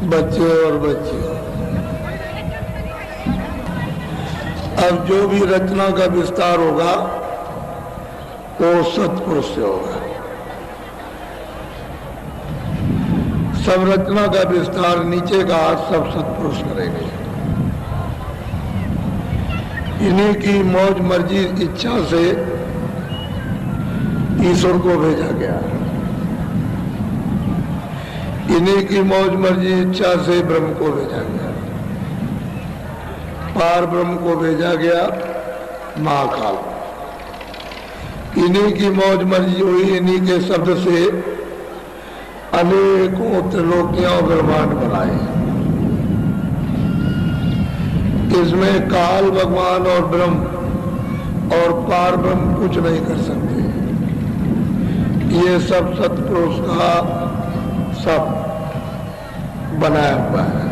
बच्चे और बच्चियों, अब जो भी रचना का विस्तार होगा वो सत्पुरुष से होगा। सब रचना का विस्तार नीचे का सब सत्पुरुष करेंगे। इन्हीं की मौज मर्जी इच्छा से ईश्वर को भेजा गया। इन्हीं की मौज मर्जी इच्छा से ब्रह्म को भेजा गया। पार ब्रह्म को भेजा गया महाकाल। इन्हीं की मौज मर्जी हुई, इन्हीं के शब्द से अनेकों त्रिलोकियां और ब्रह्मांड बनाए। इसमें काल भगवान और ब्रह्म और पार ब्रह्म कुछ नहीं कर सकते। ये सब सत्पुरुष का सब बनाया हुआ है।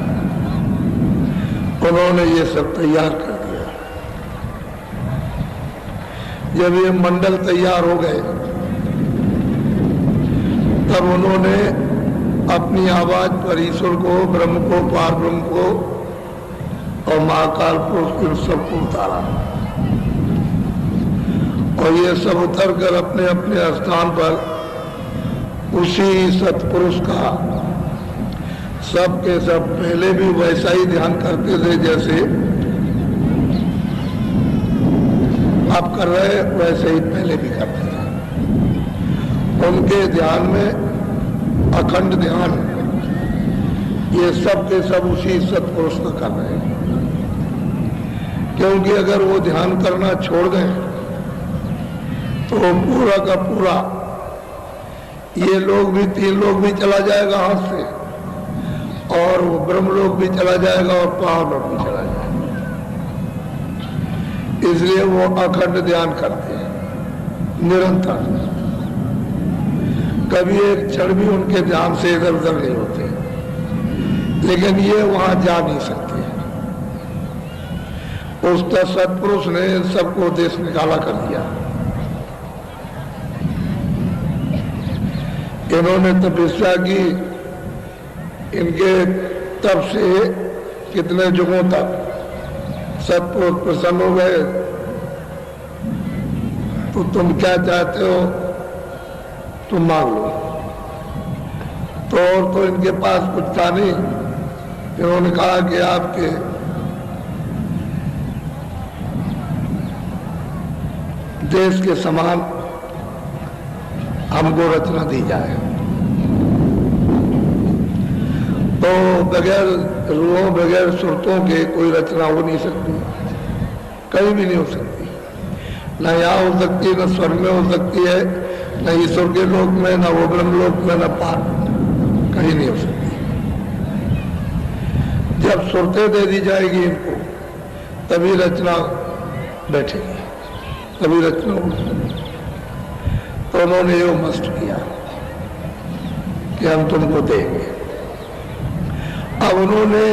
उन्होंने ये सब तैयार कर दिया। जब ये मंडल तैयार हो गए तब उन्होंने अपनी आवाज पर ईश्वर को, ब्रह्म को, पार ब्रह्म को और महाकाल पुरुष को सबको उतारा। और ये सब उतर कर अपने अपने स्थान पर उसी सत्पुरुष का सब के सब पहले भी वैसा ही ध्यान करते थे जैसे आप कर रहे, वैसे ही पहले भी करते थे। उनके ध्यान में अखंड ध्यान, ये सब के सब उसी सत्पुरुष का कर रहे हैं। क्योंकि अगर वो ध्यान करना छोड़ दें तो पूरा का पूरा ये लोग भी, तीन लोग भी चला जाएगा हाथ से, और वो ब्रह्मलोक भी चला जाएगा और पहाड़ भी चला जाएगा। इसलिए वो अखंड ध्यान करते हैं निरंतर। कभी एक क्षण भी उनके ध्यान से इधर उधर नहीं होते। लेकिन ये वहां जा नहीं सकते। उसका सत्पुरुष ने सबको देश निकाला कर दिया। इन्होंने तपस्या की। इनके तप से कितने युगों तक सत्पुरुष प्रसन्न हो गए। तो तुम क्या चाहते हो तुम मांग लो। तो और तो इनके पास कुछ था नहीं। इन्होंने कहा कि आपके देश के समान हमको रचना दी जाए। तो बगैर रूहों, बगैर सुरतों के कोई रचना हो नहीं सकती, कहीं भी नहीं हो सकती। न यहाँ हो सकती है, न स्वर्ग में हो सकती है, न ईश्वर के लोक में, न वो ब्रह्म लोक में, न पार, कहीं नहीं हो सकती। जब सुरतें दे दी जाएगी इनको तभी रचना बैठेगी, तभी रचना होगी। तो उन्होंने ये मस्त किया कि हम तुमको देंगे। अब उन्होंने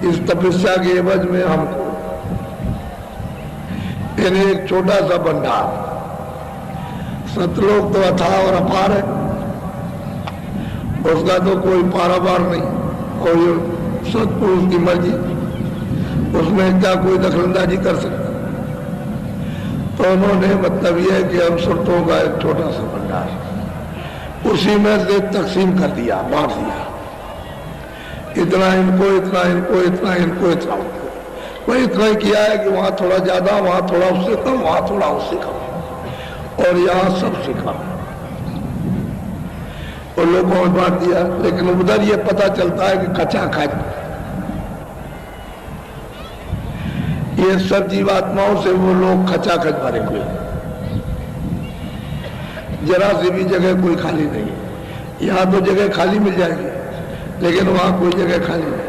इस तपस्या के एवज में हमको इन्हें एक छोटा सा भंडार, सतलोक तो अथाह और अपार है, उसका तो कोई पारावार नहीं। और ये सत्पुरुष की मर्जी, उसमें क्या कोई दखलंदाजी कर सकता। तो उन्होंने मतलब यह कि हम सुरतों का एक छोटा सा भंडार उसी में से तकसीम कर दिया, बांट दिया। इतना इनको, इतना इनको, इतना इनको, इतना उनको। वही इतना ही किया है कि वहां थोड़ा ज्यादा, वहां थोड़ा उससे कम, वहां थोड़ा उससे कम, और यहाँ सबसे कम। और लोगों में बांट दिया। लेकिन उधर ये पता चलता है कि खचाखच ये सब जीवात्माओं से वो लोग खचाखच भरे हुए, जरा सी भी जगह कोई खाली नहीं है। यहाँ तो जगह खाली मिल जाएगी, लेकिन वहां कोई जगह खाली नहीं।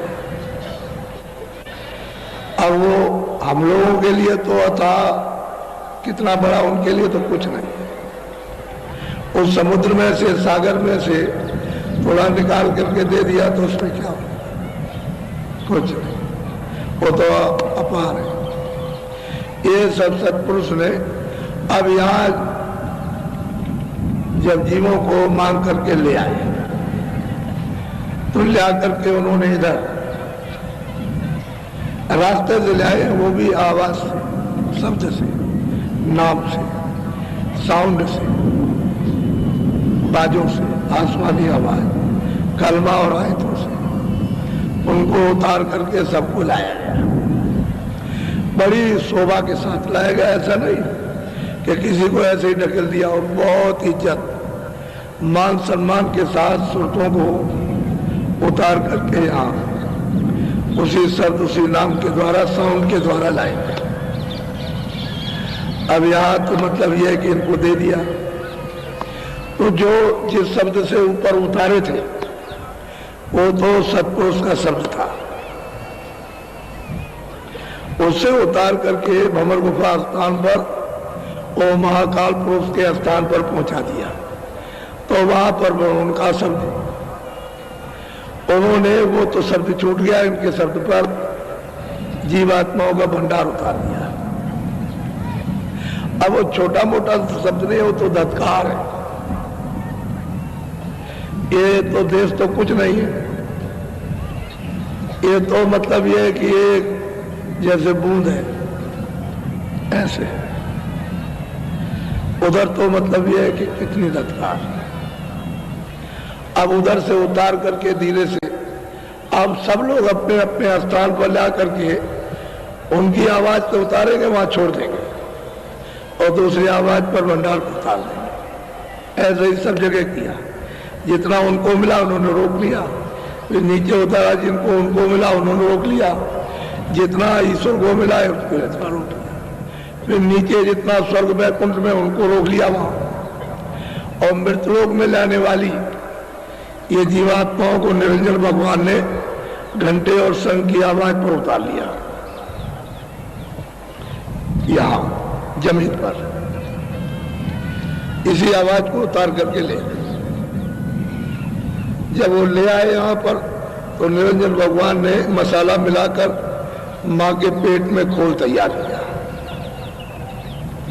अब वो हम लोगों के लिए तो था कितना बड़ा, उनके लिए तो कुछ नहीं। उस समुद्र में से, सागर में से थोड़ा निकाल करके दे दिया तो उसमें क्या हो, कुछ नहीं, वो तो अपार है। ये सब सत्पुरुष ने अब यहाँ जब जीवों को मांग करके ले आए तो ले आकर के उन्होंने इधर रास्ते से लाए, वो भी आवाज से, शब्द से, नाम से, साउंड से, बाजों से, आसमानी आवाज, कलमा और आयतों से उनको उतार करके सबको लाया गया। बड़ी शोभा के साथ लाया गया, ऐसा नहीं कि किसी को ऐसे ही ढकेल दिया। और बहुत इज्जत, मान सम्मान के साथ सुरतों को उतार करके यहाँ उसी शब्द, उसी नाम के द्वारा, साउंड के द्वारा लाए। अब यहाँ तो मतलब यह है कि इनको दे दिया, तो जो जिस शब्द से ऊपर उतारे थे वो तो सतपुरुष का शब्द था। उससे उतार करके भंवर गुफा स्थान पर वो महाकाल पुरुष के स्थान पर पहुंचा दिया। तो वहां पर उनका शब्द, उन्होंने वो तो शब्द छूट गया, इनके शब्द पर जीवात्माओं का भंडार उतार दिया। अब वो छोटा मोटा शब्द नहीं, वो तो धत्कार है। ये तो देश तो कुछ नहीं है, ये तो मतलब ये है कि ये जैसे बूंद है, ऐसे। उधर तो मतलब ये है कि कितनी धत्कार। अब उधर से उतार करके धीरे से अब सब लोग अपने अपने स्थान पर ला करके उनकी आवाज को उतारेंगे, वहां छोड़ देंगे और दूसरी आवाज पर भंडार को उतार देंगे। ऐसे ही सब जगह किया, जितना उनको मिला उन्होंने रोक लिया, फिर नीचे उतारा, जिनको उनको मिला उन्होंने रोक लिया, जितना ईश्वर को मिला है उसको इतना रोक लिया, फिर नीचे जितना स्वर्ग वैकुंठ में उनको रोक लिया वहां। और मृतलोक में लाने वाली ये जीवात्माओं को निरंजन भगवान ने घंटे और शंख की आवाज पर उतार लिया, यहां जमीन पर। इसी आवाज को उतार करके ले, जब वो ले आए यहां पर, तो निरंजन भगवान ने मसाला मिलाकर मां के पेट में खोल तैयार किया,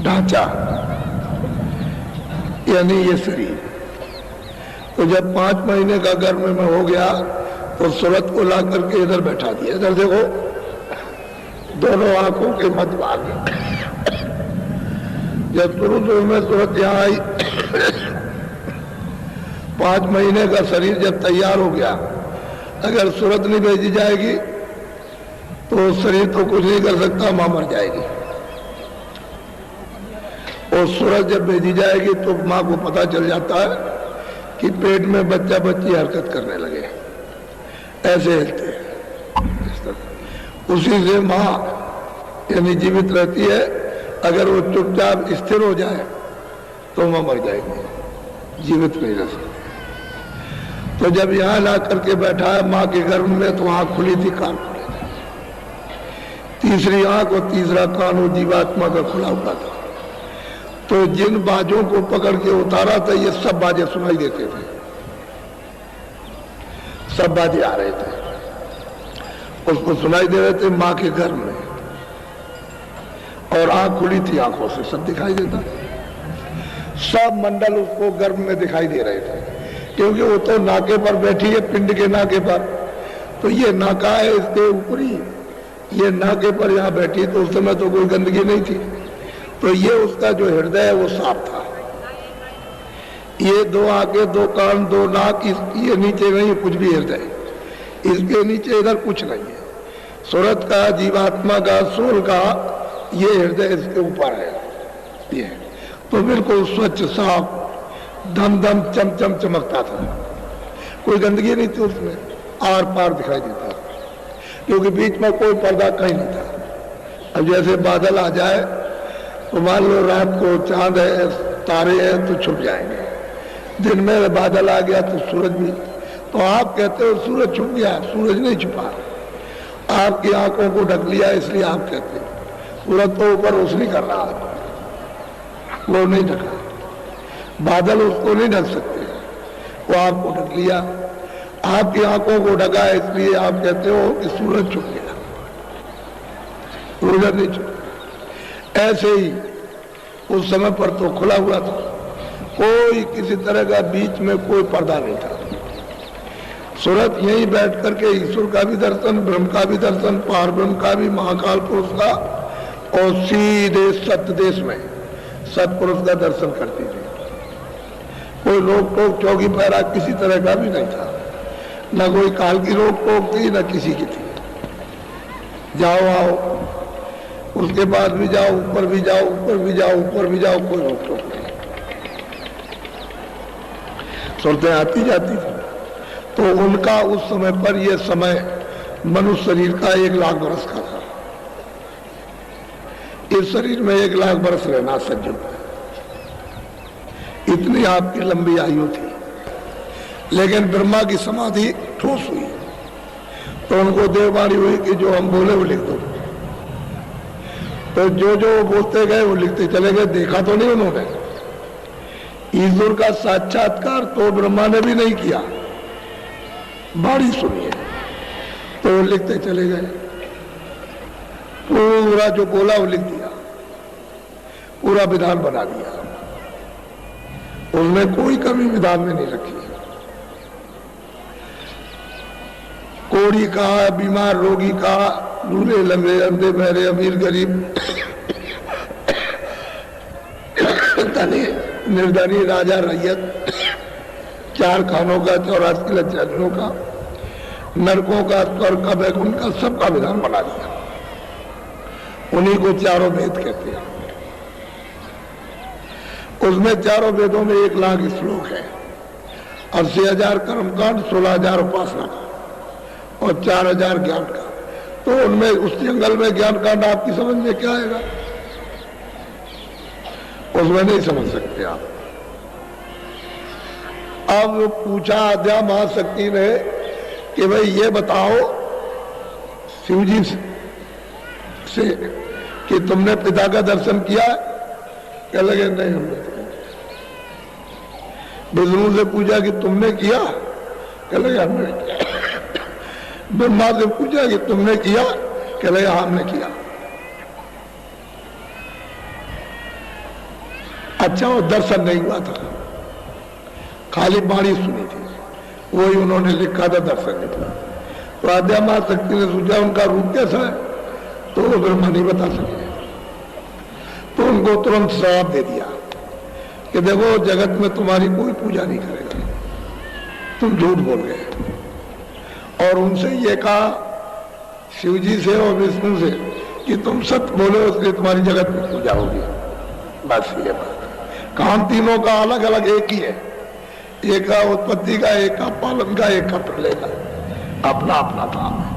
ढांचा, यानी ये शरीर। तो जब 5 महीने का गर्भ में हो गया तो सूरत को ला करके इधर बैठा दिया। इधर देखो, दोनों आंखों के मध्य भाग में। जब शुरू में सूरत यहाँ आई, 5 महीने का शरीर जब तैयार हो गया, अगर सूरत नहीं भेजी जाएगी तो शरीर तो कुछ नहीं कर सकता, मां मर जाएगी। और सूरत जब भेजी जाएगी तो मां को पता चल जाता है कि पेट में बच्चा बच्ची हरकत करने लगे, ऐसे हिलते हैं। उसी से मां यानी जीवित रहती है। अगर वो चुपचाप स्थिर हो जाए तो मां मर जाएगी, जीवित नहीं रह सकती। तो जब यहां ला करके बैठा है मां के गर्भ में, तो आंख खुली थी, कान खुले थे। तीसरी आंख और तीसरा कान वो जीवात्मा का खुला हुआ था। तो जिन बाजों को पकड़ के उतारा था, ये सब बाजे सुनाई देते थे, सब बाजे आ रहे थे, उसको सुनाई दे रहे थे मां के घर में। और आंख खुली थी, आंखों से सब दिखाई देता, सब मंडल उसको गर्भ में दिखाई दे रहे थे, क्योंकि वो तो नाके पर बैठी है, पिंड के नाके पर। तो ये नाका है, इसके ऊपरी ये नाके पर यहाँ बैठी, तो उस समय तो कोई गंदगी नहीं थी। तो ये उसका जो हृदय है वो साफ था। ये 2 आंखें, 2 कान, 2 नाक, ये नीचे नहीं कुछ भी हृदय, इसके नीचे इधर कुछ नहीं है। सूरत का, जीवात्मा का, सोल का ये हृदय इसके ऊपर है। ये तो बिल्कुल स्वच्छ, साफ, दम दम चमचम चमकता था, कोई गंदगी नहीं थी उसमें, आर पार दिखाई देता था, क्योंकि बीच में कोई पर्दा कहीं नहीं था। अब जैसे बादल आ जाए तो मान लो रात को चांद है, तारे हैं तो छुप जाएंगे, दिन में बादल आ गया तो सूरज भी। तो आप कहते हो सूरज छुप गया, सूरज नहीं छुपा, आपकी आंखों को ढक लिया, इसलिए आप कहते हो। सूरज तो ऊपर रोशनी कर रहा है, वो नहीं ढका, बादल उसको नहीं ढक सकते, वो आपको ढक लिया, आपकी आंखों को ढका, इसलिए आप कहते हो कि सूरज छुप गया, सूरज नहीं छुपा। ऐसे ही उस समय पर तो खुला हुआ था, कोई किसी तरह का बीच में कोई पर्दा नहीं था, सूरत यहीं बैठ करके ईश्वर का भी दर्शन, ब्रह्म का भी दर्शन, पार ब्रह्म का भी, महाकाल पुरुष का, और सीधे सत्य देश में सतपुरुष का दर्शन करती थी। कोई रोक टोक चौकी पैरा किसी तरह का भी नहीं था, न कोई काल की रोक टोक थी न किसी की थी। जाओ आओ, उसके बाद भी जाओ, ऊपर भी जाओ, ऊपर भी जाओ, ऊपर भी जाओ, कोई रोक टोक नहीं। सूरतें आती जाती थी। तो उनका उस समय पर यह समय मनुष्य शरीर का 1 लाख बरस का था। इस शरीर में 1 लाख बरस रहना सज्जन, इतनी आपकी लंबी आयु थी। लेकिन ब्रह्मा की समाधि ठोस हुई तो उनको देववाणी हुई कि जो हम बोले वो लिख दो। तो जो जो बोलते गए वो लिखते चले गए। देखा तो नहीं उन्होंने, ईश्वर का साक्षात्कार तो ब्रह्मा ने भी नहीं किया, बाणी सुनिए तो वो लिखते चले गए। पूरा जो बोला वो लिख दिया, पूरा विधान बना दिया। उनमें कोई कमी विधान में नहीं रखी। कोड़ी का, बीमार रोगी का, लूले लंगड़े, अंधे बहरे, अमीर गरीब, धनी निर्धनी, राजा रैयत, 4 खानों का, 84 लज्जाओं का, नरकों का, स्वर्ग का, वैकुंठ का, सबका विधान बना दिया। उन्हीं को चारों वेद कहते हैं। उसमें चारों वेदों में 1 लाख श्लोक है, 80,000 कर्मकांड, 16,000 उपासना का और 4,000 ज्ञान का। तो उनमें उस जंगल में ज्ञान कांड आपकी समझ में क्या आएगा? उसमें नहीं समझ सकते आप। अब पूछा आद्या महाशक्ति ने कि भाई ये बताओ शिव जी से कि तुमने पिता का दर्शन किया? क्या लगे नहीं हमने। विष्णु से पूछा कि तुमने किया? क्या लगे हमने किया। ब्रह्मा से पूछा कि तुमने किया? कह रहे हमने किया। अच्छा, वो दर्शन नहीं हुआ था, खाली बाणी सुनी थी, वही उन्होंने लिखा था, दर्शन नहीं था। तो आद्या महाशक्ति ने सोचा उनका रूप कैसा है, तो वो ब्रह्मा नहीं बता सके। तो उनको तुरंत श्राप दे दिया कि देखो जगत में तुम्हारी कोई पूजा नहीं करेगा, तुम झूठ बोल गए। और उनसे ये कहा शिव जी से और विष्णु से कि तुम सत्य बोलो, इसलिए तुम्हारी जगत में पूजा होगी। बस ये बात। काम तीनों का अलग अलग एक ही है, एक का उत्पत्ति का, एक का पालन का, एक का प्रलय का, अपना अपना काम है।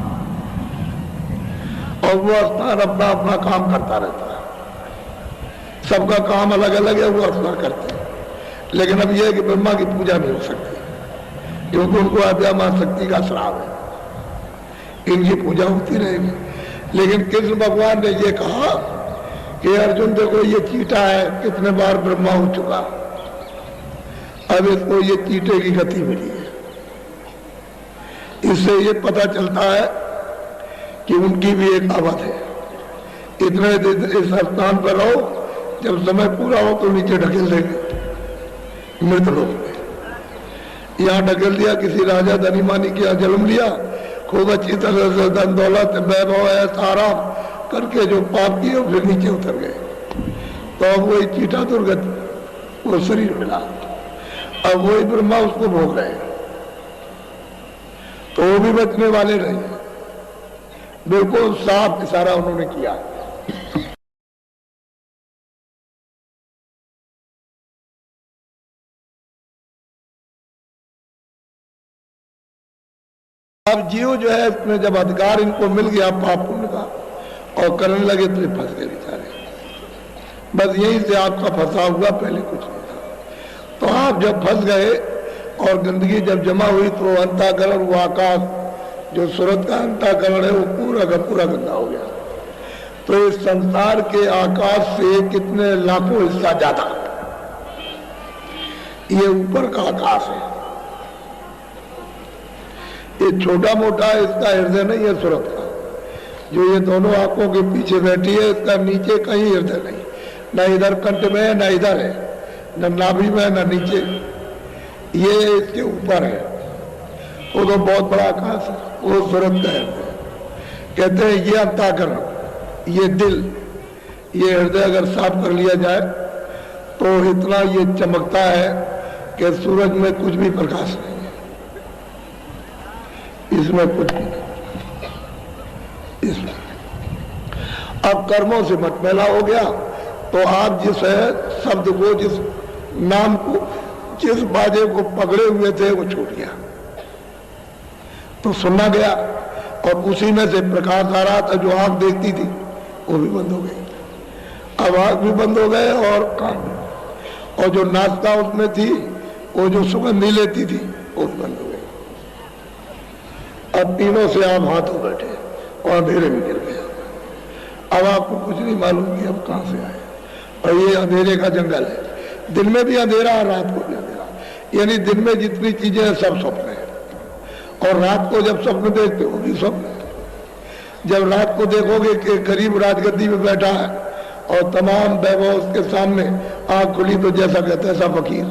और वो स्थान अपना अपना काम करता रहता है, सबका काम अलग अलग है, वो अपना करते हैं। लेकिन अब यह है कि ब्रह्मा की पूजा नहीं हो सकती क्योंकि उनको आद्या महाशक्ति का श्राप है, इनकी पूजा होती रहेगी। लेकिन कृष्ण भगवान ने ये कहा कि अर्जुन देखो ये चीटा है, कितने बार ब्रह्मा हो चुका, अब इसको ये चीटे की गति मिली है। इससे ये पता चलता है कि उनकी भी एक अवध है। इतने दिन इस स्थान पर रहो, जब समय पूरा हो तो नीचे ढकेल देंगे मृत लोग में। यहाँ ढकेल दिया, किसी राजा धनीमानी के यहाँ जन्म लिया, खूब अच्छी तरह से धन दौलत वैभव है सारा करके जो पाप किए फिर नीचे उतर गए। तो अब वही चीटा दुर्गति, वो शरीर मिला, अब वही ब्रह्मा उसको भोग रहे हैं। तो वो भी बचने वाले नहीं, बिल्कुल साफ इशारा उन्होंने किया। अब जीव जो है इसमें जब अधिकार इनको मिल गया पाप पुण्य का और करने लगे तो फंस गए बेचारे। बस यहीं से आपका फंसा हुआ, पहले कुछ नहीं था। तो आप जब फंस गए और गंदगी जब जमा हुई तो अंतःकरण, वो आकाश जो सूरत का अंतःकरण है वो पूरा का पूरा गंदा हो गया। तो इस संसार के आकाश से कितने लाखों हिस्सा ज्यादा ये ऊपर का आकाश है। ये छोटा मोटा इसका हृदय नहीं है सूरत का, जो ये दोनों आंखों के पीछे बैठी है, इसका नीचे कहीं हृदय नहीं, न इधर कंठ में है, न इधर है, न नाभि में, न नीचे, ये इसके ऊपर है। वो तो बहुत बड़ा आकाश है, वो सूरत है। कहते हैं ये अंतःकरण, ये दिल, ये हृदय अगर साफ कर लिया जाए तो इतना ये चमकता है कि सूरज में कुछ भी प्रकाश नहीं है, इसमें कुछ भी नहीं। इसमें अब कर्मों से मतमेला हो गया तो आप जिस शब्द को, जिस नाम को, जिस बाजे को पकड़े हुए थे वो छूट गया, तो सुनना गया और उसी में से प्रकाश आ रहा था। जो आंख देखती थी वो भी बंद हो गई, अब आंख भी बंद हो गए और कान भी, और जो नाचता उसमें थी, वो जो सुगंधी लेती थी वो भी बंद हो गई। अब तीनों से आप हाथों बैठे और अंधेरे में गिर गए। अब आपको कुछ नहीं मालूम कि अब कहां से आए, और ये अंधेरे का जंगल है। दिन में भी अंधेरा और रात को भी अंधेरा, यानी दिन में जितनी चीजें हैं सब स्वप्न है, और रात को जब स्वप्न देखते हो भी स्वप्न है। जब रात को देखोगे कि गरीब राजगद्दी में बैठा है और तमाम वैभव उसके सामने, आंख खुली तो जैसा कहते हैं ऐसा फकीर।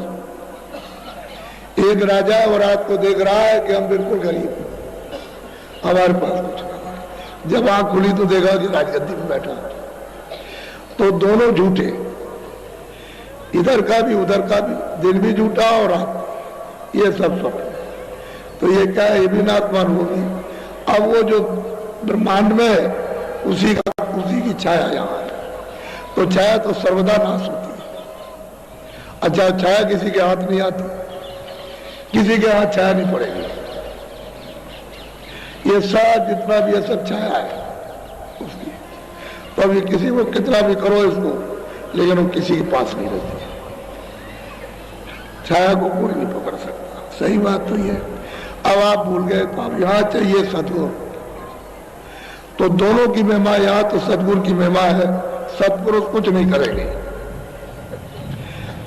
एक राजा है और रात को देख रहा है कि हम बिल्कुल गरीब हैं, हमारे पास कुछ नहीं। जब आंख खुली तो देखा कि राजगद्दी में बैठा है। तो दोनों झूठे, इधर का भी उधर का भी, दिन भी झूठा और रात, ये सब स्वप्न। तो ये क्या है, ये भी नात्मान होगी। अब वो जो ब्रह्मांड में है उसी की छाया यहाँ है, तो छाया तो सर्वदा नाश होती है। अच्छा, छाया किसी के हाथ नहीं आती, किसी के हाथ छाया नहीं पड़ेगी। ये सब जितना भी ये सब छाया है उसकी, तो अभी किसी को कितना भी करो इसको, लेकिन वो किसी के पास नहीं रहती। छाया को कोई नहीं पकड़ सकता, सही बात तो ये। अब आप भूल गए तो अब यहां चाहिए सतगुरु, तो दोनों की महिमा यहां तो सतगुरु की महिमा है। सतपुरुष कुछ नहीं करेंगे।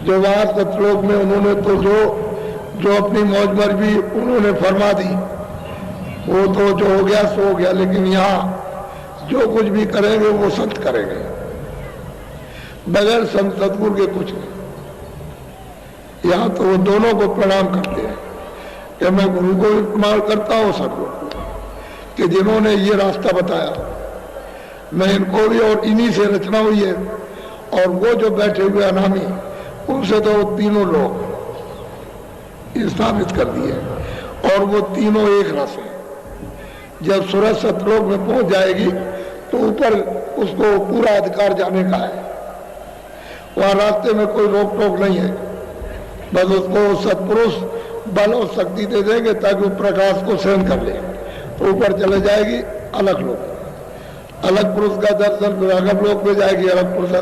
जो वहां सतलोक में उन्होंने तो जो अपनी मौज मर्जी उन्होंने फरमा दी, वो तो जो हो गया सो हो गया। लेकिन यहाँ जो कुछ भी करेंगे वो संत करेंगे, बगैर संत सतगुरु के कुछ नहीं। यहाँ तो वो दोनों को प्रणाम करते हैं कि मैं गुरु को भी प्रणाम करता हूँ, सतगुरु को, कि जिन्होंने ये रास्ता बताया, मैं इनको भी, और इन्हीं से रचना हुई है। और वो जो बैठे हुए अनामी, उनसे तो वो तीनों लोग स्थापित कर दिए, और वो तीनों एक रस है। जब सूरज सतलोक में पहुंच जाएगी तो ऊपर उसको पूरा अधिकार जाने का है, वहां रास्ते में कोई रोक टोक नहीं है। बस उसको सतपुरुष बल और शक्ति दे देंगे ताकि वो प्रकाश को सहन कर ले, तो ऊपर चले जाएगी अलग लोक, अलग पुरुष का दर्शन, फिर अगम लोक में जाएगी अलग पुरुष,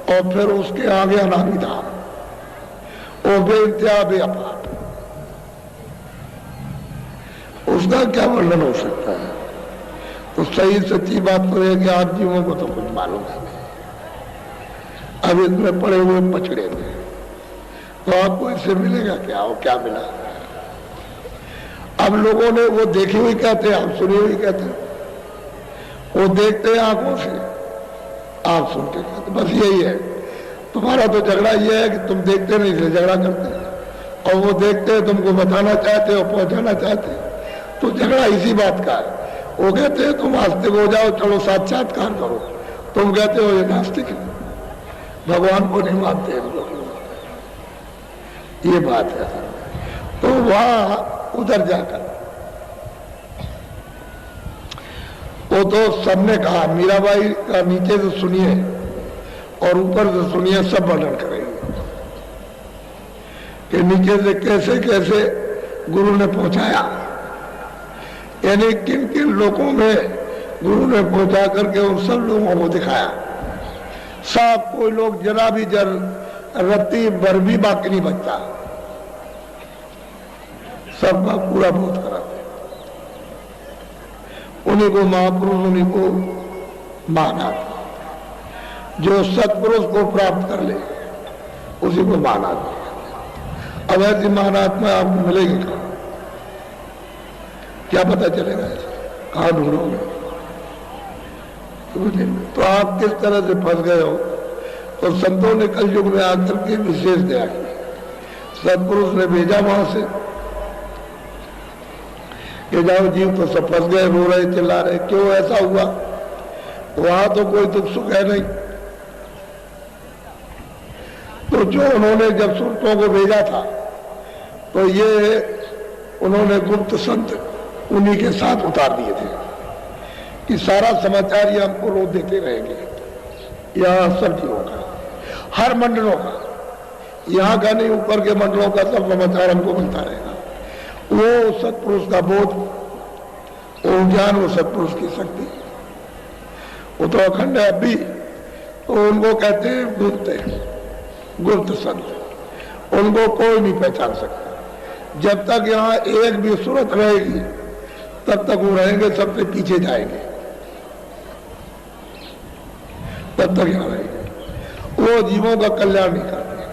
और फिर उसके आगे अनामी धाम, वो बेइंतहा बेअपार, उसका क्या वर्णन हो सकता है। तो सही सच्ची बात तो है कि आप जीवों को तो कुछ मालूम है, अब इसमें पड़े हुए पछड़े में, तो आपको इससे मिलेगा क्या, वो क्या मिला। अब लोगों ने वो देखी हुई कहते हैं, आप सुनी हुई कहते हैं। वो देखते हैं आंखों से, आप सुनते कहते, बस यही है। तुम्हारा तो झगड़ा ये है कि तुम देखते नहीं, इसलिए झगड़ा करते हैं, और वो देखते हैं, तुमको बताना चाहते हो, पहुंचाना चाहते हैं, तो झगड़ा इसी बात का है। वो कहते हैं तुम आस्तिक हो जाओ, चलो साक्षात्कार करो, तुम कहते हो ये नास्तिक है, भगवान को नहीं मानते हैं लोग, ये बात है। तो वहां उधर जाकर वो तो सबने कहा, मीराबाई का नीचे से सुनिए और ऊपर से सुनिए, सब वर्णन करेंगे कि नीचे से कैसे कैसे गुरु ने पहुंचाया, यानी किन किन लोगों में गुरु ने पहुंचा करके उन सब लोगों को दिखाया। सब कोई लोग जरा भी रत्ती भर भी बाकी नहीं बचता, सबका पूरा बोध कराते। उन्हीं को महापुरुष, उन्हीं को महानाथ, जो सत्पुरुष को प्राप्त कर ले उसी को महानाथ। अब ऐसी महानाथ में आपको मिलेगी कहाँ, क्या पता चलेगा, कहाँ ढूंढोगे। तो आप किस तरह से फंस गए हो। तो संतों ने कल युग में आकर के विशेष दया की, सत्पुरुष ने भेजा वहां से, कि जाओ जीव तो सब फंस गए, रो रहे, चिल्ला रहे, क्यों ऐसा हुआ? वहां तो कोई दुख सुख है नहीं। तो जो उन्होंने जब सुरतों को भेजा था तो ये उन्होंने गुप्त संत उन्हीं के साथ उतार दिए थे कि सारा समाचार ये हमको रोज देते रहेंगे, यहाँ सब जीवों का, हर मंडलों का, यहाँ का नहीं ऊपर के मंडलों का सब समाचार हमको मिलता रहेगा। वो सत्पुरुष का बोध, वो ज्ञान, वो सत्पुरुष की शक्ति, वो तो अखंड है। अभी तो उनको कहते हैं गुप्त संत, उनको कोई नहीं पहचान सकता। जब तक यहाँ एक भी सूरत रहेगी तब तक वो रहेंगे, सबसे पीछे जाएंगे, तब तक यहाँ रहेंगे। वो जीवों का कल्याण नहीं करते,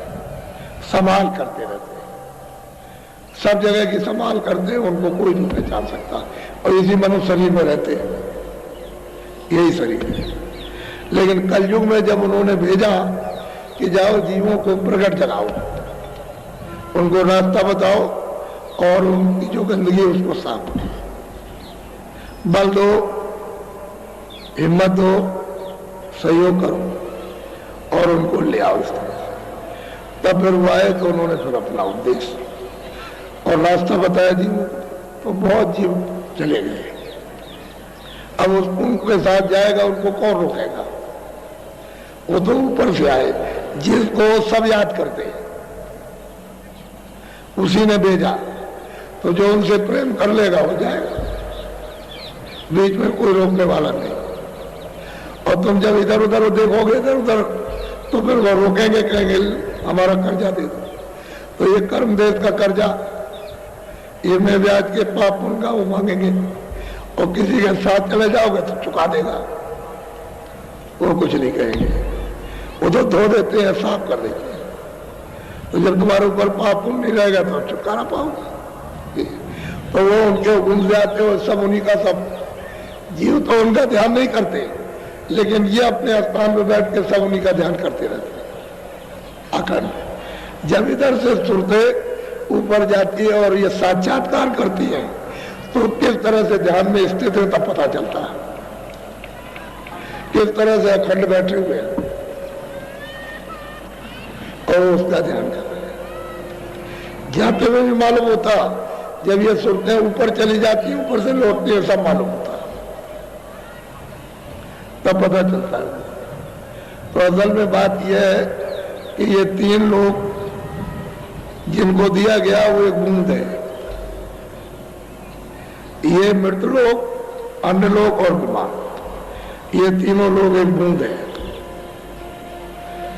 संभाल करते रहते, सब जगह की संभाल करते हैं, उनको कोई नहीं पहचान सकता। और इसी मनुष्य शरीर में रहते हैं, यही शरीर है। लेकिन कलयुग में जब उन्होंने भेजा कि जाओ जीवों को प्रकट जगाओ, उनको रास्ता बताओ और उनकी जो गंदगी है उसको साफ करो, बल दो, हिम्मत दो, सहयोग करो और उनको ले आओ इस तरह से। तब फिर वो आए तो उन्होंने फिर अपना उपदेश और रास्ता बताया जीव, तो बहुत जीव चले गए। अब उनके साथ जाएगा, उनको कौन रोकेगा? वो तो ऊपर से आए, जिसको सब याद करते हैं उसी ने भेजा, तो जो उनसे प्रेम कर लेगा वो जाएगा, बीच में कोई रोकने वाला नहीं। और तुम जब इधर उधर देखोगे इधर उधर, तो फिर वो रोकेंगे, कहेंगे हमारा कर्जा दे दो। तो ये कर्म देश का कर्जा, ये में ब्याज के पाप उनका वो मांगेंगे, और किसी के साथ चले जाओगे तो चुका देगा, वो कुछ नहीं कहेंगे, वो तो धो देते हैं, साफ कर देते हैं। तो जब तुम्हारे ऊपर पाप नहीं रहेगा तो चुका ना पाओगे। तो वो उनके गुण जाते हो, सब उन्हीं का, सब जीव तो उनका ध्यान नहीं करते, लेकिन ये अपने स्थान में बैठ के सब उन्हीं का ध्यान करते रहते अखंड। जब इधर से सुरते ऊपर जाती है और ये साक्षात्कार करती है, तो किस तरह से ध्यान में स्थित है तब पता चलता है, किस तरह से अखंड बैठे हुए हैं और उसका ध्यान कर रहे हैं। जाते हुए भी मालूम होता, जब ये सुरतें ऊपर चली जाती है, ऊपर से लौटती है, सब मालूम होता, तब पता चलता है। तो असल में बात यह है कि ये तीन लोग जिनको दिया गया वो एक बूंद है, ये मृतलोक, अन्यलोक और विमान, ये तीनों लोग एक बूंद है।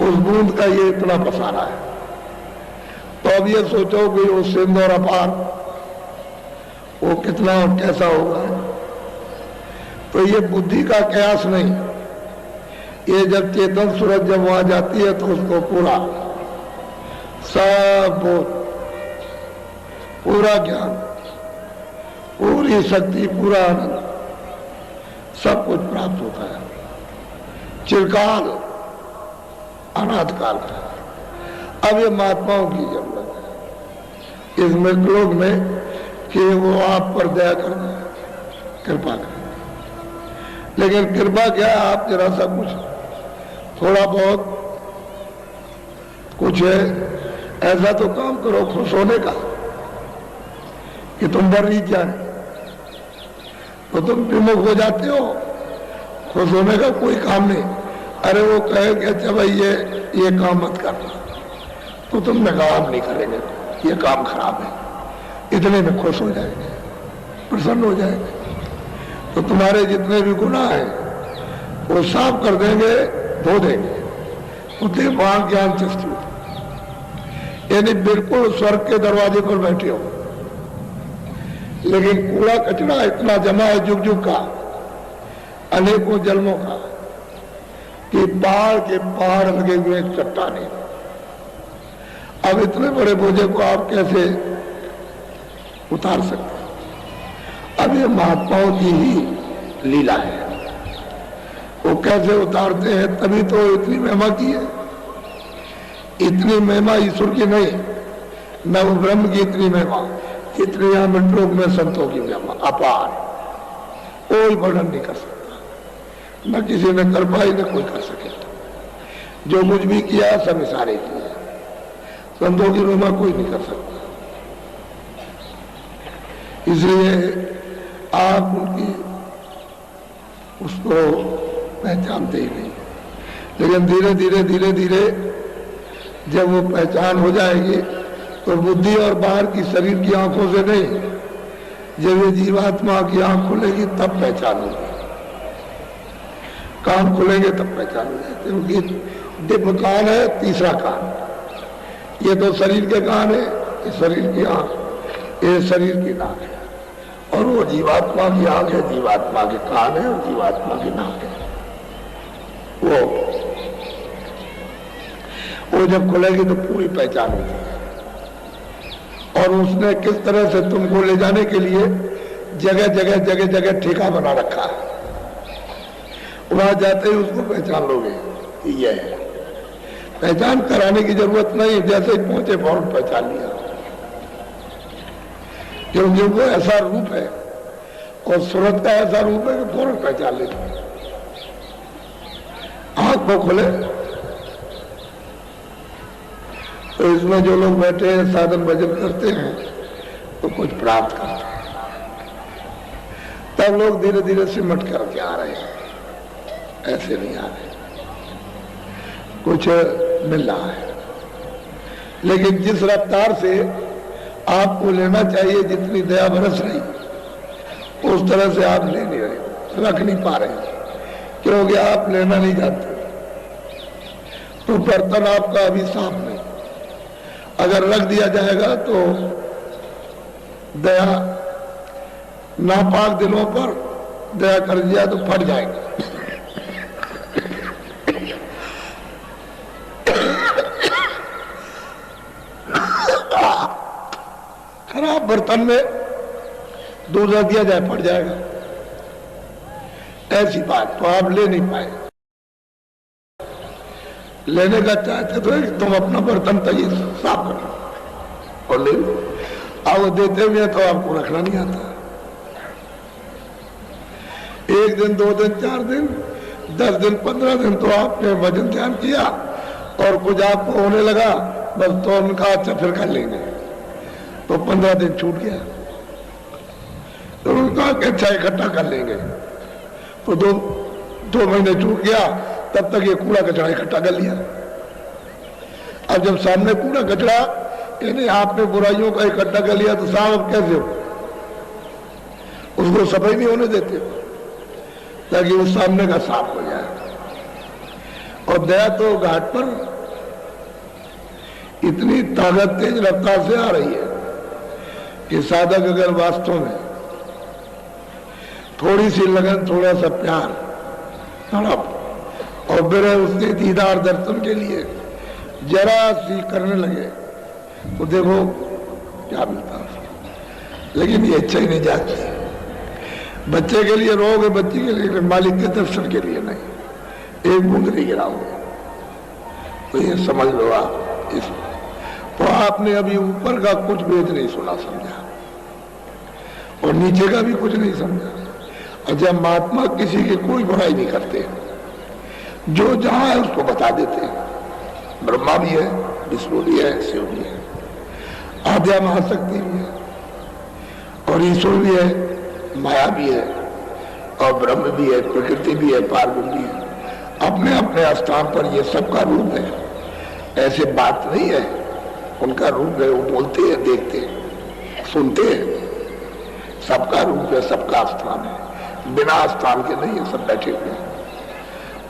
उस बूंद का ये इतना पसारा है। तो अब ये सोचो कि वो सिंध और अपार वो कितना और कैसा होगा। तो ये बुद्धि का कयास नहीं, ये जब चेतन सूरज जब वहां जाती है तो उसको पूरा सब बोध, पूरा ज्ञान, पूरी शक्ति, पूरा आनंद, सब कुछ प्राप्त होता है। चिरकाल अनाथ काल का। अब ये महात्माओं की जरूरत है इस मृतलोक में कि वो आप पर दया करें, कृपा करें। लेकिन कृपा क्या है, आप जरा सा कुछ थोड़ा बहुत कुछ है ऐसा तो काम करो खुश होने का कि तुम डर नहीं जाए, तो तुम विमुख हो जाते हो। खुश होने का कोई काम नहीं। अरे वो कहे कि अच्छा भाई ये काम मत करना, तो तुम काम नहीं करेंगे, ये काम खराब है, इतने में खुश हो जाएंगे, प्रसन्न हो जाएंगे। तो तुम्हारे जितने भी गुनाह हैं वो साफ कर देंगे, धो देंगे, बुद्धिमान ज्ञान चेष्टि, यानी बिल्कुल स्वर्ग के दरवाजे पर बैठे हो। लेकिन कूड़ा कचरा इतना जमा है जुग जुग का, अनेकों जन्मों का, कि पहाड़ के पहाड़ लगे हुए चट्टाने। अब इतने बड़े बोझे को आप कैसे उतार सकते? अब ये महात्माओं की ही लीला है, वो कैसे उतारते हैं। तभी तो इतनी महिमा की है। इतनी महिमा ईश्वर की नहीं, न वो ब्रह्म की इतनी महिमा, जितनी यहां मिनटों में संतों की महिमा अपार, कोई वर्णन नहीं कर सकता, न किसी ने कर पाई न कोई कर सके। जो कुछ भी किया सब इशारे किए, संतों की महिमा कोई नहीं कर सकता। इसलिए आप उनकी उसको पहचानते ही नहीं, लेकिन धीरे धीरे धीरे धीरे जब वो पहचान हो जाएगी तो बुद्धि और बाहर की शरीर की आंखों से नहीं, जब ये जीवात्मा की आंख खुलेगी तब पहचान होगी, कान खुलेंगे तब पहचान हो जाएगी। क्योंकि दिव्य कान है, तीसरा कान, ये तो शरीर के कान है, ये शरीर की आंख, ये शरीर की नाक है, और वो जीवात्मा की आंख है, जीवात्मा के कान है और जीवात्मा की नाक है। वो जब खुलेगी तो पूरी पहचान होगी। और उसने किस तरह से तुमको ले जाने के लिए जगह जगह जगह जगह ठेका बना रखा है, वहां जाते ही उसको पहचान लोगे। ये है, पहचान कराने की जरूरत नहीं, जैसे ही पहुंचे फौरन पहचान लिया, क्योंकि वो ऐसा रूप है और सूरत का ऐसा रूप है कि फौरन पहचान लेते। आंख को खुले तो इसमें जो लोग बैठे हैं साधन भजन करते हैं तो कुछ प्राप्त करते हैं, तब लोग धीरे धीरे सिमट करके आ रहे हैं, ऐसे नहीं आ रहे, कुछ मिल रहा है। लेकिन जिस रफ्तार से आपको लेना चाहिए, जितनी दया बरस रही उस तरह से आप ले नहीं रहे, रख नहीं पा रहे, क्योंकि आप लेना नहीं जानते। तो बर्तन आपका अभी साफ नहीं, अगर रख दिया जाएगा तो दया नापाक दिलों पर दया कर दिया तो फट जाएगा। खराब बर्तन में दूध रख दिया जाए फट जाएगा, ऐसी बात तो आप ले नहीं पाए। लेने का चाहते तो तुम अपना बर्तन तय साफ कर लो और ले लो, और वो देते हुए तो आपको रखना नहीं आता। एक दिन, 2 दिन, 4 दिन, 10 दिन, 15 दिन तो आपने भजन ध्यान किया और कुछ आपको होने लगा, बस तो उनका अच्छा फिर कर लेंगे, तो 15 दिन छूट गया। तो उनका अच्छा इकट्ठा कर लेंगे, तो 2 महीने छूट गया, तब तक ये कूड़ा कचरा इकट्ठा कर लिया। अब जब सामने कूड़ा कचरा यानी आपने बुराइयों का इकट्ठा कर लिया तो साहब कैसे हो, उसको सफाई नहीं होने देते ताकि वो सामने का साफ हो जाए। और दया तो घाट पर इतनी ताकत तेज रफ्तार से आ रही है कि साधक अगर वास्तव में थोड़ी सी लगन, थोड़ा सा प्यार, तड़प और फिर उसके दीदार दर्शन के लिए जरा सी करने लगे तो देखो क्या मिलता है। लेकिन ये इच्छा ही नहीं जाती, बच्चे के लिए रोगे, बच्चे के लिए, मालिक के दर्शन के लिए नहीं। एक बूंद नहीं गिराओगे तो ये समझ लो आप इस, तो आपने अभी ऊपर का कुछ भेद नहीं सुना समझा और नीचे का भी कुछ नहीं समझा। और जब महात्मा किसी की कोई बुराई नहीं करते, जो जहां है उसको बता देते हैं। ब्रह्मा भी है, विष्णु भी है, शिव भी है, आद्या महाशक्ति भी है और ईश्वर भी है, माया भी है और ब्रह्म भी है, प्रकृति भी है, पार्वती भी है। अपने अपने स्थान पर ये सबका रूप है, ऐसे बात नहीं है, उनका रूप है। वो बोलते हैं, देखते हैं, सुनते हैं, सबका रूप है, सबका स्थान है, बिना स्थान के नहीं है, सब बैठे हुए हैं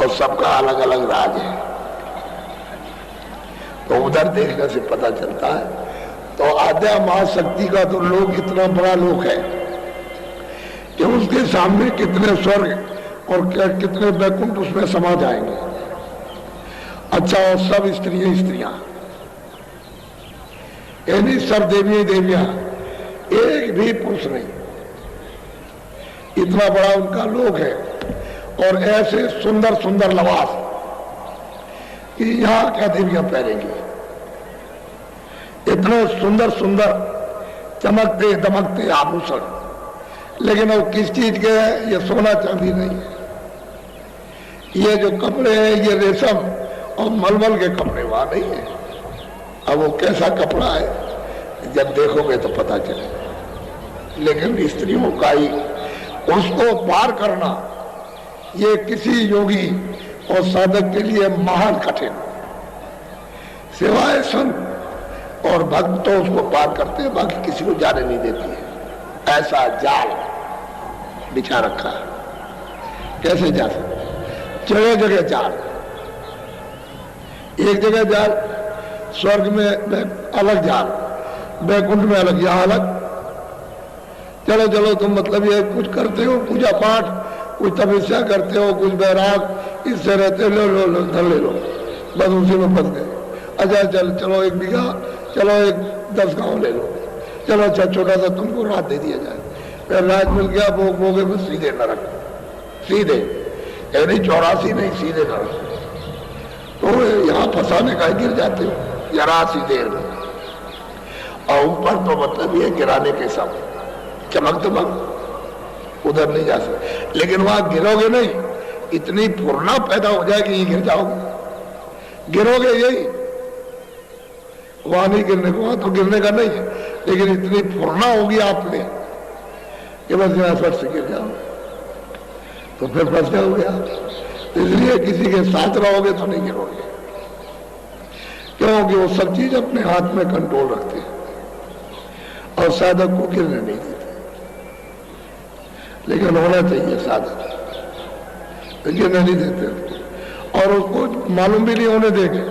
और सबका अलग अलग राज है। तो उधर देखने से पता चलता है। तो आद्या महाशक्ति का तो लोक इतना बड़ा लोक है कि उसके सामने कितने स्वर्ग और कितने वैकुंठ उसमें समा जाएंगे। अच्छा, और सब स्त्रियां स्त्रियां, यानी सब देवियां देवियां, एक भी पुरुष नहीं। इतना बड़ा उनका लोक है और ऐसे सुंदर सुंदर लबास कि यहां क्या देवियां पहनेंगी। इतने सुंदर सुंदर चमकते दमकते आभूषण, लेकिन अब किस चीज के है? ये सोना चांदी नहीं है। ये जो कपड़े हैं ये रेशम और मलमल के कपड़े वहां नहीं है। अब वो कैसा कपड़ा है जब देखोगे तो पता चलेगा। लेकिन स्त्रियों का ही उसको पार करना ये किसी योगी और साधक के लिए महान कठिन, सिवाय संत और भक्त तो उसको पार करते हैं, बाकी किसी को जाने नहीं देती है। ऐसा जाल बिछा रखा है, कैसे जा सकते? जगह जगह जाल, एक जगह जाल, स्वर्ग में अलग जाल, बैकुंठ में अलग, यहां अलग। चलो चलो तुम मतलब ये कुछ करते हो पूजा पाठ, कुछ तपस्या करते हो, कुछ बैराग इससे रहते हो, लो लो लो धन ले लो, बस उसी में फंस गए। अच्छा चलो 1 बीघा, चलो 10 गांव ले लो, चलो अच्छा छोटा सा तुमको रात दे दिया जाए, फिर रात मिल गया भोग भोगे में सीधे नरक, सीधे यानी 84 नहीं सीधे नरक। तो यहाँ फंसाने का गिर जाते हो जरा सी देर में, और ऊपर तो मतलब ये गिराने के सब चमक दमक, उधर नहीं जा सकते। लेकिन वहां गिरोगे नहीं, इतनी फुरना पैदा हो जाएगी ये गिर जाओगे, गिरोगे यही, वहां नहीं गिरने को, वहां तो गिरने का नहीं है, लेकिन इतनी फुरना होगी आप में कि बस यहाँ फट से गिर जाओ, तो फिर फंस जाओगे आप। इसलिए किसी के साथ रहोगे तो नहीं गिरोगे, क्योंकि वो सब चीज अपने हाथ में कंट्रोल रखते हैं और साधक को गिरने नहीं देते। लेकिन होना चाहिए साधक, तो गिरने नहीं देते, और उसको मालूम भी नहीं होने देंगे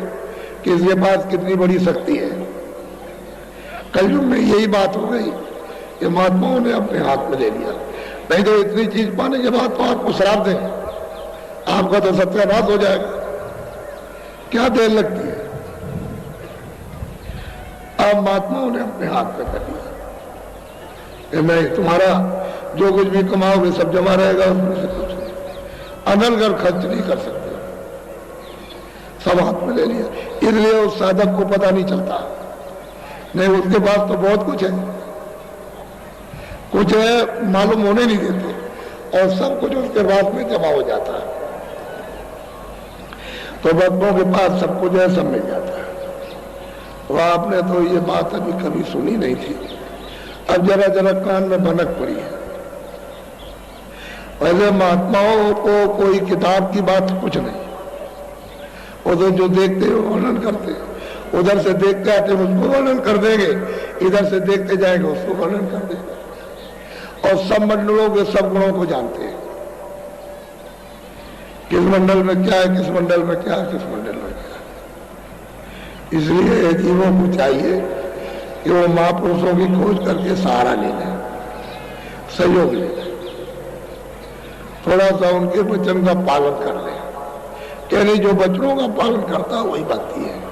कि इसके पास कितनी बड़ी शक्ति है। कलयुग में यही बात हो गई कि महात्माओं ने अपने हाथ में ले लिया, नहीं तो इतनी चीज पाने के बाद तो आपको श्राप देंगे, आपका तो सत्यानाश हो जाएगा। क्या देर लगती है? अब महात्माओं ने अपने हाथ में कर लिया कि नहीं, तुम्हारा जो कुछ भी कमाओगे सब जमा रहेगा, उसमें से कुछ अनल कर खर्च नहीं कर सकते, सब हाथ में ले लिया। इसलिए उस साधक को पता नहीं चलता, नहीं उसके पास तो बहुत कुछ है, कुछ है मालूम होने नहीं देते, और सब कुछ उसके पास में जमा हो जाता है। तो भक्तों के पास सब कुछ है, सब मिल जाता है। तो आपने तो ये बात अभी कभी सुनी नहीं थी, अब जरा जरा कान में भनक पड़ी है। पहले महात्माओं को कोई किताब की बात कुछ नहीं, उधर जो देखते हो वर्णन करते, उधर से देखते आते उसको वर्णन कर देंगे, इधर से देखते जाएंगे उसको वर्णन कर देंगे, और सब मंडलों के सब गुणों को जानते हैं, किस मंडल में क्या है, किस मंडल में क्या है, किस मंडल में क्या है। इसलिए जीवों को चाहिए कि वो महापुरुषों की खोज करके सहारा ले लें, सहयोग ले लें, थोड़ा सा उनके वचन का पालन कर लें। कह नहीं जो वचनों का पालन करता है वही भक्ति है।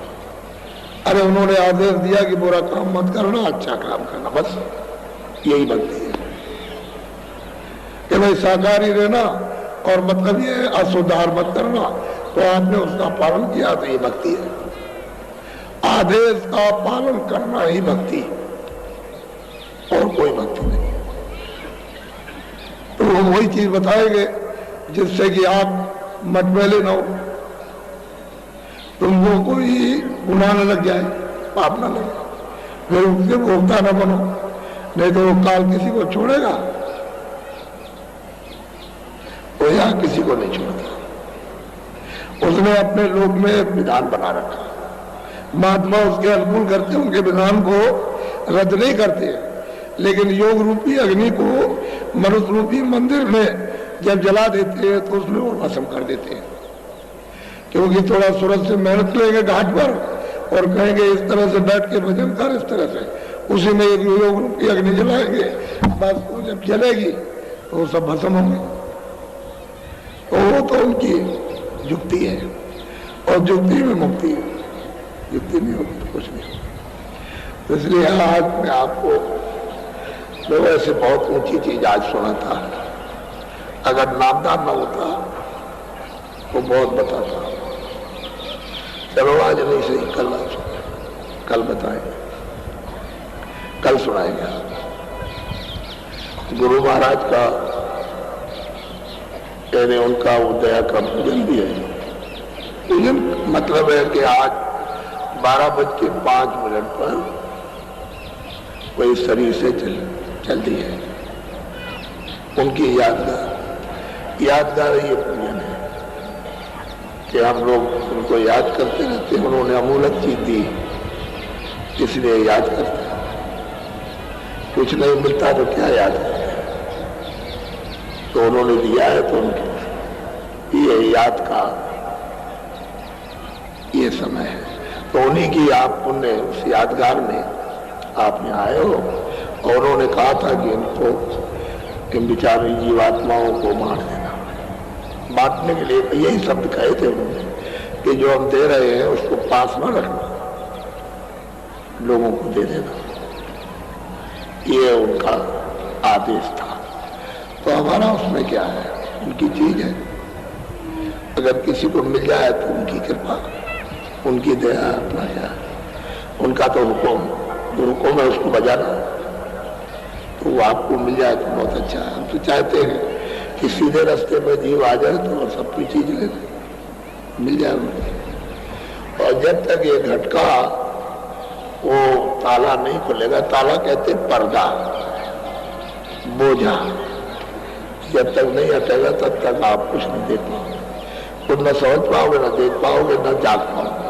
अरे उन्होंने आदेश दिया कि बुरा काम मत करना, अच्छा काम करना, बस यही भक्ति है। कि भाई शाकाहारी रहना और मतलब ये अशुद्धार मत करना, तो आपने उसका पालन किया तो ये भक्ति है। आदेश का पालन करना ही भक्ति, और कोई भक्ति नहीं। तो वो वही चीज बताएंगे जिससे कि आप मतभेले न हो, तुमको कोई गुनाह न लग जाए, पाप न लगे, फिर उसके भोक्ता न बनो, नहीं तो वो काल किसी को छोड़ेगा, वो यहाँ किसी को नहीं छोड़ता। उसने अपने लोक में विधान बना रखा, महात्मा उसके अनुकूल करते, उनके विधान को रद्द नहीं करते, लेकिन योग रूपी अग्नि को मनुष्य रूपी मंदिर में जब जला देते हैं तो उसमें वो भस्म कर देते हैं। क्योंकि थोड़ा सूरज से मेहनत लेंगे घाट पर और कहेंगे इस तरह से बैठ के भजन कर, इस तरह से उसी में एक योग रूपी अग्नि जलाएंगे, बस वो जब जलेगी तो वो सब भस्म होंगे। तो वो तो उनकी युक्ति है, और युक्ति में मुक्ति है, युक्ति नहीं होगी तो कुछ नहीं। तो इसलिए आज मैं आपको तो ऐसे बहुत ऊंची चीज आज सुना था, अगर नामदार न होता तो बहुत बताता। चलो आज नहीं सही, कल बताएंगे, कल सुनाएंगे। गुरु महाराज का यानी उनका वो दया का पूजन भी है। पूजन मतलब है कि आज 12:05 पर कोई शरीर से चल दी है, उनकी यादगार ये पूजन है कि हम लोग उनको याद करते रहते हैं। उन्होंने अमूल्य चीज दी, इसलिए याद करते हैं। कुछ नहीं मिलता तो क्या याद करते हैं, तो उन्होंने दिया है तो उनकी ये याद का ये समय है। तो उन्हीं की आप पुण्य उस यादगार में आप यहाँ आए हो। और उन्होंने कहा था कि इनको इन विचारी जीवात्माओं को बांट देना। बांटने के लिए यही शब्द कहे थे उन्होंने कि जो हम दे रहे हैं उसको पास न रखना, लोगों को दे देना, ये उनका आदेश था। तो हमारा उसमें क्या है, उनकी चीज है। अगर किसी को मिल जाए तो उनकी कृपा, उनकी दया, अपना क्या उनका तो हुक्म है उसको बजाना। तो वो आपको मिल जाए तो बहुत अच्छा है। हम तो चाहते हैं कि सीधे रास्ते में जीव आ जाए तो सबकी चीज ले मिल जाए उनको। और जब तक ये घटका वो ताला नहीं खुलेगा, ताला कहते पर्दा, बोझा, जब तक नहीं हटेगा तब तक आप कुछ नहीं देख पाओगे, कुछ न समझ पाओगे, न देख पाओगे, न जाग पाओगे।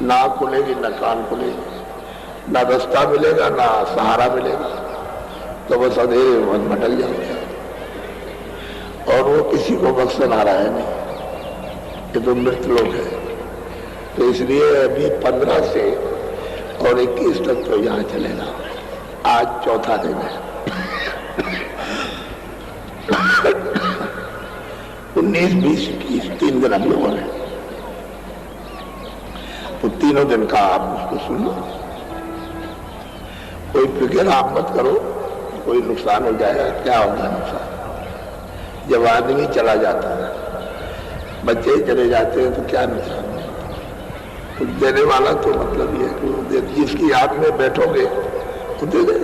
ना खुलेगी, न कान खुलेगी, ना रास्ता मिलेगा, ना सहारा मिलेगा, तो बस अंधेरे में भटक जाओगे। और वो किसी को बख्शा आ रहा है नहीं, ये तो मृत लोग है। तो इसलिए अभी 15 से और 21 तक तो यहाँ चलेगा। आज चौथा दिन है। 19, 20, 21 3 दिन हम लोगों ने, तो तीनों दिन का आप उसको सुन लो। कोई फिक्र आप मत करो, कोई नुकसान हो जाएगा, क्या होगा नुकसान। जब आदमी चला जाता है, बच्चे चले जाते हैं, तो क्या नुकसान है। तो देने वाला तो मतलब ये है कि जिसकी याद में बैठोगे तो दे दे।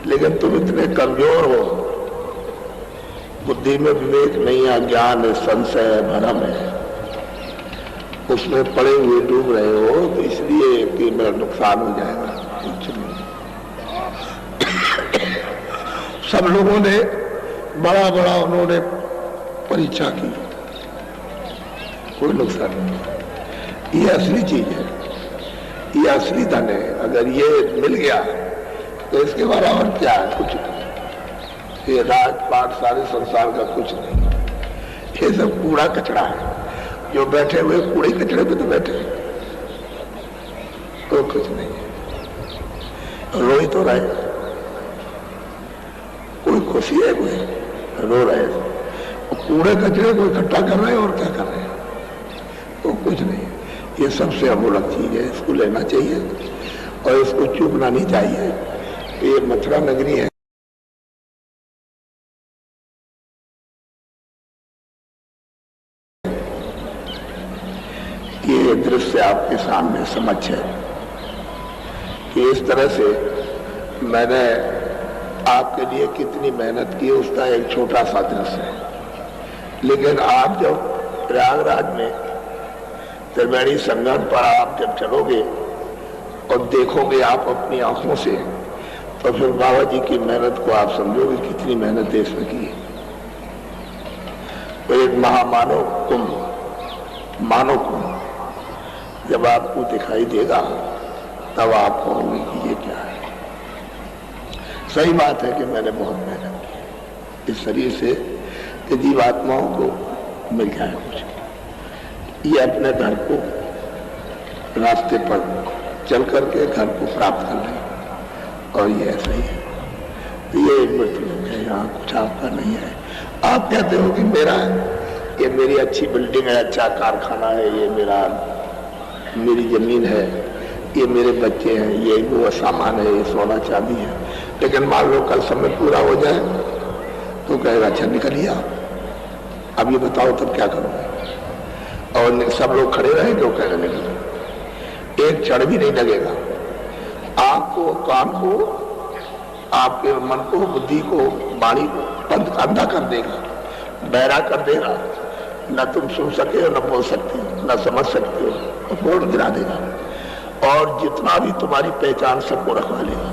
लेकिन तुम इतने कमजोर हो, बुद्धि में विवेक नहीं है, ज्ञान है, संशय है, भ्रम है, उसमें पड़े हुए डूब रहे हो, तो इसलिए कि मेरा नुकसान हो जाएगा। कुछ नहीं। सब लोगों ने बड़ा बड़ा उन्होंने परीक्षा की, कोई नुकसान नहीं। ये असली चीज है, ये असली धन है। अगर ये मिल गया तो इसके बराबर क्या है, कुछ नहीं। ये राजपाट सारे संसार का कुछ नहीं, ये सब कूड़ा कचरा है। जो बैठे हुए कूड़े कचरे पे तो बैठे, तो कुछ नहीं है। रोई तो रहे, कोई खुशी है, कोई रो रहे, कूड़े कचरे को इकट्ठा कर रहे हैं और क्या कर रहे हैं, तो कुछ नहीं है। ये सबसे अमूल्य चीज है, इसको लेना चाहिए और इसको चूकना नहीं चाहिए। ये मथुरा नगरी है, ये दृश्य आपके सामने समझ है कि इस तरह से मैंने आपके लिए कितनी मेहनत की, उसका एक छोटा सा दृश्य है। लेकिन आप जब प्रयागराज में त्रिवेणी संगम पर आप जब चलोगे और देखोगे आप अपनी आंखों से, तो फिर बाबा जी की मेहनत को आप समझोगे कितनी मेहनत देश में की है। तो एक महामानव कुंभ, मानव कुंभ जब आपको दिखाई देगा तब आप कहोगे कि ये क्या है। सही बात है कि मैंने बहुत मेहनत की इस शरीर से कि जीवात्माओं को मिल जाए कुछ, ये अपने घर को रास्ते पर चल करके घर को प्राप्त कर ले। और ये ऐसा ही है, ये मृत्यु है, यहाँ कुछ आपका नहीं है। आप कहते हो कि मेरा है, ये मेरी अच्छी बिल्डिंग है, अच्छा कारखाना है, ये मेरी जमीन है, ये मेरे बच्चे हैं, ये वो सामान है, ये सोना चांदी है। लेकिन मान लो कल समय पूरा हो जाए तो कहेगा अच्छा निकलिए आप, अब ये बताओ तब क्या करोगे। और सब लोग खड़े रहेंगे, वो कहेगा निकलो, एक क्षण भी नहीं लगेगा। आंख को, कान को, आपके मन को, बुद्धि को, वाणी को बंद अंधा कर देगा, बहरा कर देगा। न तुम सुन सके हो, न बोल सकते हो, न समझ सकते हो, और पूर्ण गिरा देगा। और जितना भी तुम्हारी पहचान सबको रखवा लेगा,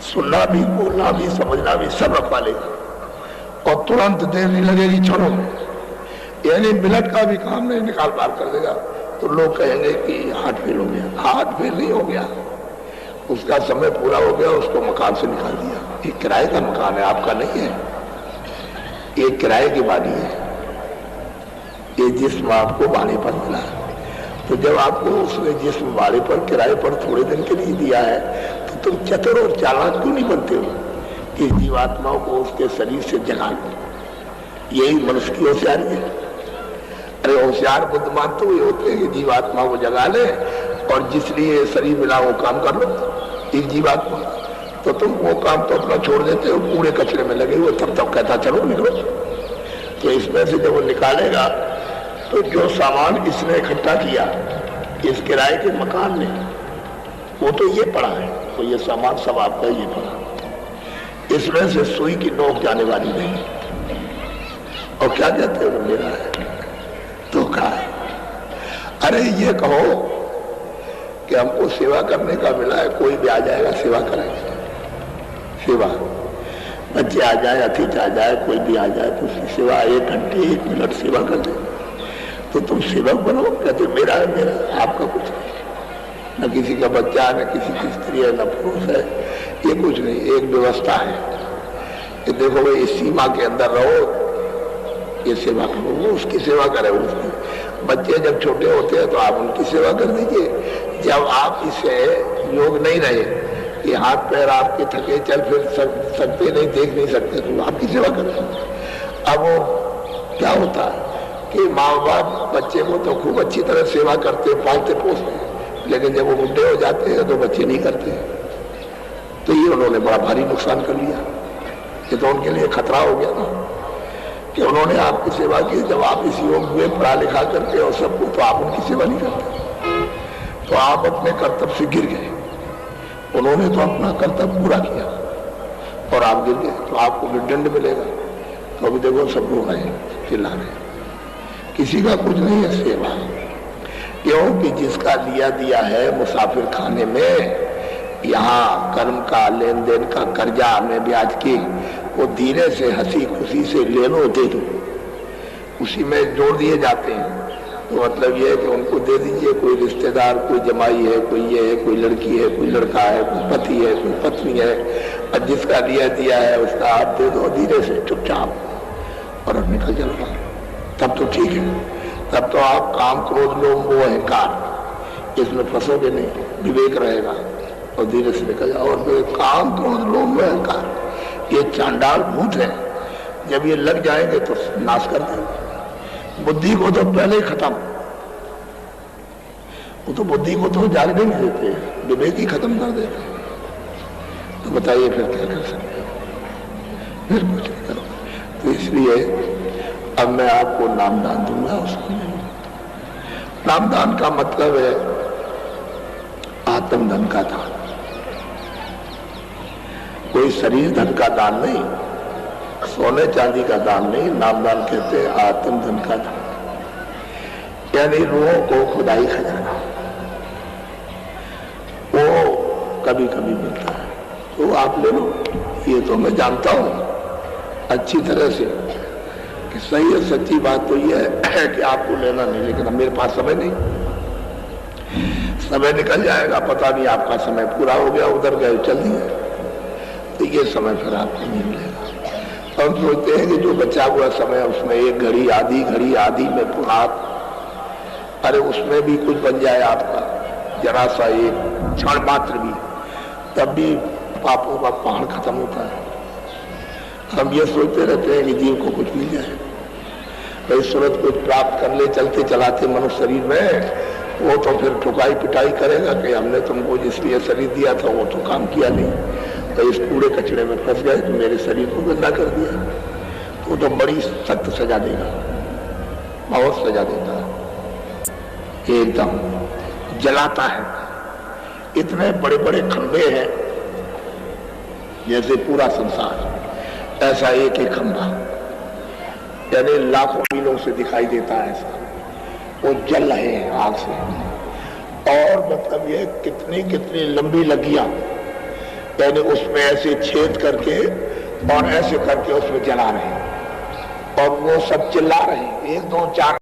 सुनना भी, बोलना भी, समझना भी सब रखवा लेगा। और तुरंत देर नहीं लगेगी, छोड़ो, यानी मिनट का भी काम नहीं, निकाल पार कर देगा। तो लोग कहेंगे कि हार्ट फेल हो गया। हार्ट फेल नहीं हो गया, उसका समय पूरा हो गया, उसको मकान से निकाल दिया। ये किराए का मकान है, आपका नहीं है, ये किराए की बाड़ी है। ये जिस्म आपको भाड़े पर मिला है, तो जब आपको उसने जिस्म भाड़े पर, किराए पर थोड़े दिन के लिए दिया है, तो तुम चतुर और चालाक क्यों नहीं बनते हो कि जीवात्माओं को उसके शरीर से जगा लो? यही मनुष्य की होशियारी है। अरे होशियार बुद्धिमान तो ये होते हैं कि जीवात्मा को जगा ले और जिसलिए शरीर मिला वो काम कर लो। एक जीवात्मा, तो तुम वो काम तो अपना छोड़ देते हो, कूड़े कचरे में लगे हुए, तब तक कहता चलो निकलो। तो इसमें से जब वो निकालेगा तो जो सामान इसने इकट्ठा किया इस किराए के मकान में, वो तो ये पड़ा है, तो ये सामान सब आपका ये पड़ा, इसमें से सुई की नोक जाने वाली नहीं। और क्या कहते हो, मेरा है, धोखा है। अरे ये कहो कि हमको सेवा करने का मिला है, कोई भी आ जाएगा सेवा करेंगे। सेवा, बच्चे आ जाए, अतिथि आ जाए, कोई भी आ जाए, तो उसकी सेवा 1 घंटे 1 मिनट सेवा कर दे, तो तुम सेवक बनो। कहते मेरा है, मेरा, आपका कुछ नहीं, न किसी का बच्चा है, न किसी की स्त्री है, न पुरुष है, ये कुछ नहीं, एक व्यवस्था है कि देखो भाई इस सीमा के अंदर रहो, ये सेवा करो, वो उसकी सेवा करे। उसकी बच्चे जब छोटे होते हैं तो आप उनकी सेवा कर दीजिए। जब आप इसे योग नहीं रहे कि हाथ पैर आपके थके, चल फिर सकते नहीं, देख नहीं सकते, तो आपकी सेवा करें। अब वो क्या होता है कि माँ बाप बच्चे को तो खूब अच्छी तरह सेवा करते, पालते पोसते, लेकिन जब वो बुढ़े हो जाते हैं तो बच्चे नहीं करते। तो ये उन्होंने बड़ा भारी नुकसान कर लिया। ये तो उनके लिए खतरा हो गया ना कि उन्होंने आपकी सेवा की, जब आप इस योग में पढ़ा लिखा करके और सबको, तो आप उनकी सेवा नहीं करते, तो आप अपने कर्तव्य से गिर गए। उन्होंने तो अपना कर्तव्य पूरा किया और आप गिर गए, तो आपको भी दंड मिलेगा। तो अभी देखो सब रो रहे हैं, चिल्ला रहे हैं, किसी का कुछ नहीं है सेवा। क्योंकि जिसका लिया दिया है मुसाफिर खाने में, यहाँ कर्म का, लेन देन का कर्जा में ब्याज की, वो धीरे से हंसी खुशी से ले लो, दे दो, उसी में जोड़ दिए जाते हैं। तो मतलब ये है कि उनको दे दीजिए, कोई रिश्तेदार, कोई जमाई है, कोई ये है, कोई लड़की है, कोई लड़का है, कोई पति है, कोई पत्नी है, और जिसका लिया दिया है उसका आप दे दो धीरे से, चुपचाप, और अब निकल जाओ। तब तो ठीक है, तब तो आप काम, क्रोध, लोभ, मोह, अहंकार इसमें फंसोगे नहीं, विवेक रहेगा और धीरे से निकल जाओ। और काम, क्रोध, लोभ, मोह, अहंकार ये चांडाल भूत है, जब ये लग जाएंगे तो नाश कर देंगे। बुद्धि को तो पहले ही खत्म, वो तो बुद्धि को तो जागने नहीं देते, विवेक ही खत्म कर देते। तो बताइए फिर क्या कर सकते हो, फिर कुछ नहीं करो। तो इसलिए अब मैं आपको नामदान दूंगा, उसको नामदान का मतलब है आत्मधन का दान, कोई शरीर धन का दान नहीं, सोने चांदी का दान नहीं। नामदान कहते हैं आत्मधन का दान, यानी रूहों को खुदाई खजाना, वो कभी कभी मिलता है, तो आप ले लो। ये तो मैं जानता हूं अच्छी तरह से कि सही है, सच्ची बात तो ये है कि आपको लेना नहीं, लेकिन अब मेरे पास समय नहीं, समय निकल जाएगा, पता नहीं आपका समय पूरा हो गया, उधर गए चल दिए, तो ये समय फिर आपको नहीं मिलेगा। हम सोचते हैं कि जो बचा हुआ समय उसमें 1 घड़ी आधी में पूरा, अरे उसमें भी कुछ बन जाए आपका, जरा सा एक क्षण मात्र भी, तब भी पापों का पहाड़ खत्म होता है। हम ये सोचते रहते हैं कि जीव को कुछ मिल जाए, भाई सूरत कुछ प्राप्त कर ले चलते चलाते मनुष्य शरीर में, वो तो फिर ठुकाई पिटाई करेगा कि हमने तुमको जिसलिए शरीर दिया था वो तो काम किया नहीं, तो इस कूड़े कचड़े में फंस गए, तो मेरे शरीर को गंदा कर दिया, तो तो बड़ी सख्त सजा देगा, बहुत सजा देता है, एकदम जलाता है। इतने बड़े बड़े खंभे हैं जैसे पूरा संसार, ऐसा एक एक खंभा, यानी लाखों मीलों से दिखाई देता है ऐसा, वो जल रहे हैं आग से। और मतलब ये कितनी कितनी लंबी लगियां, यानी उसमें ऐसे छेद करके और ऐसे करके उसमें जला रहे हैं, और वो सब चिल्ला रहे हैं, 1 2 4